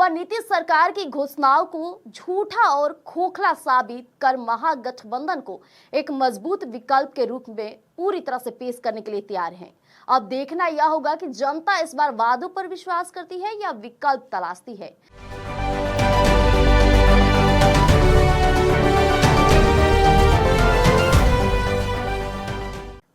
वह नीतीश सरकार की घोषणाओं को झूठा और खोखला साबित कर महागठबंधन को एक मजबूत विकल्प के रूप में पूरी तरह से पेश करने के लिए तैयार हैं। अब देखना यह होगा कि जनता इस बार वादों पर विश्वास करती है या विकल्प तलाशती है।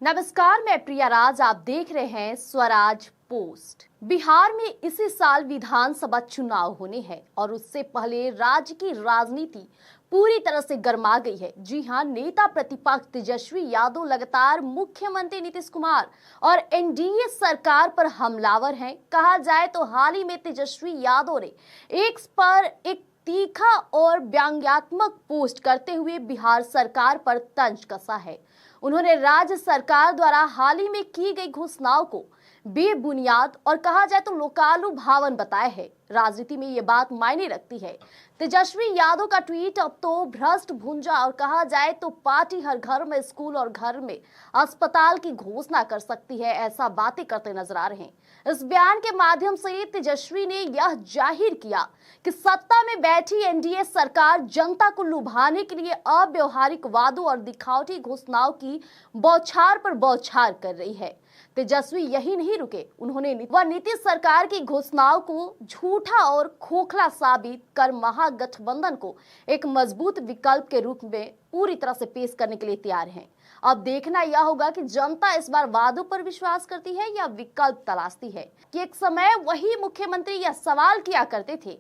नमस्कार, मैं प्रिया राज, आप देख रहे हैं स्वराज पोस्ट। बिहार में इसी साल विधानसभा चुनाव होने हैं और उससे पहले राज्य की राजनीति पूरी तरह से गर्मा गई है। जी हां, नेता प्रतिपक्ष तेजस्वी यादव लगातार मुख्यमंत्री नीतीश कुमार और एनडीए सरकार पर हमलावर हैं। कहा जाए तो हाल ही में तेजस्वी यादव ने एक्स पर एक तीखा और व्यंग्यात्मक पोस्ट करते हुए बिहार सरकार पर तंज कसा है। उन्होंने राज्य सरकार द्वारा हाल ही में की गई घोषणाओं को बेबुनियाद और कहा जाए तो लोकालु भावन बताया है। राजनीति में ये बात मायने रखती है। तेजस्वी यादव का ट्वीट अब तो भ्रष्ट भुंजा और कहा जाए तो पार्टी हर घर में स्कूल और घर में अस्पताल की घोषणा कर सकती है, ऐसा बातें करते नजर आ रहे हैं। इस बयान के माध्यम से तेजस्वी ने यह जाहिर किया कि सत्ता में बैठी एनडीए सरकार जनता को लुभाने के लिए अव्यवहारिक वादों और दिखावटी घोषणाओं की बौछार पर बौछार कर रही है। तेजस्वी यही नहीं रुके, उन्होंने नीतीश सरकार की घोषणाओं को झूठा और खोखला साबित कर महागठबंधन को एक मजबूत विकल्प के रूप में पूरी तरह से पेश करने के लिए तैयार हैं। अब देखना यह होगा कि जनता इस बार वादों पर विश्वास करती है या विकल्प तलाशती है। कि एक समय वही मुख्यमंत्री यह सवाल किया करते थे,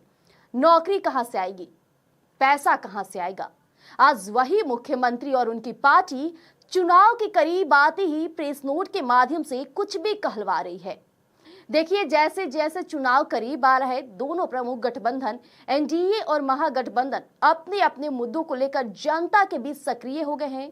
नौकरी कहां से आएगी, पैसा कहां से आएगा। आज वही मुख्यमंत्री और उनकी पार्टी चुनाव के करीब आते ही प्रेस नोट के माध्यम से कुछ भी कहलवा रही है। देखिए, जैसे जैसे चुनाव करीब आ रहा है, दोनों प्रमुख गठबंधन एनडीए और महागठबंधन अपने अपने मुद्दों को लेकर जनता के बीच सक्रिय हो गए हैं।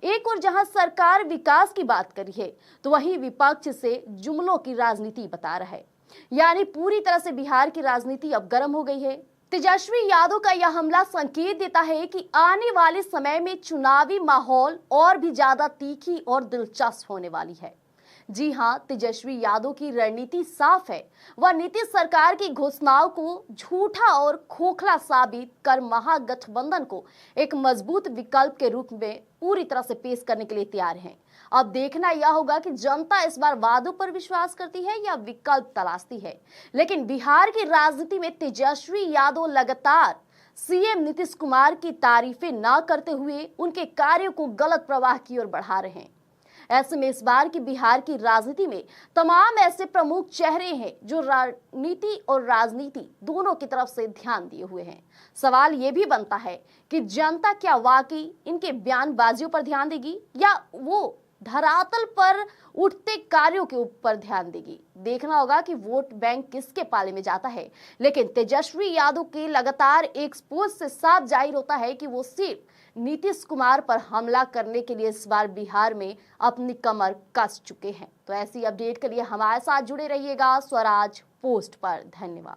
एक और जहां सरकार विकास की बात कर रही है तो वहीं विपक्ष से जुमलों की राजनीति बता रहा है। यानी पूरी तरह से बिहार की राजनीति अब गर्म हो गई है। तेजस्वी यादव का यह हमला संकेत देता है कि आने वाले समय में चुनावी माहौल और भी ज्यादा तीखी और दिलचस्प होने वाली है। जी हां, तेजस्वी यादव की रणनीति साफ है। वह नीतीश सरकार की घोषणाओं को झूठा और खोखला साबित कर महागठबंधन को एक मजबूत विकल्प के रूप में पूरी तरह से पेश करने के लिए तैयार हैं। अब देखना यह होगा कि जनता इस बार वादों पर विश्वास करती है या विकल्प तलाशती है। लेकिन बिहार की राजनीति में तेजस्वी यादव लगातार सीएम नीतीश कुमार की तारीफें न करते हुए उनके कार्यों को गलत प्रवाह की ओर बढ़ा रहे हैं। ऐसे में इस बार की बिहार की राजनीति में तमाम ऐसे प्रमुख चेहरे हैं जो रणनीति और राजनीति दोनों की तरफ से ध्यान दिए हुए हैं। सवाल ये भी बनता है कि जनता क्या वाकई इनके बयानबाजियों पर ध्यान देगी या वो धरातल पर उठते कार्यों के ऊपर ध्यान देगी। देखना होगा कि वोट बैंक किसके पाले में जाता है। लेकिन तेजस्वी यादव के लगातार एक्सपोज से साफ जाहिर होता है कि वो सिर्फ नीतीश कुमार पर हमला करने के लिए इस बार बिहार में अपनी कमर कस चुके हैं। तो ऐसी अपडेट के लिए हमारे साथ जुड़े रहिएगा स्वराज पोस्ट पर। धन्यवाद।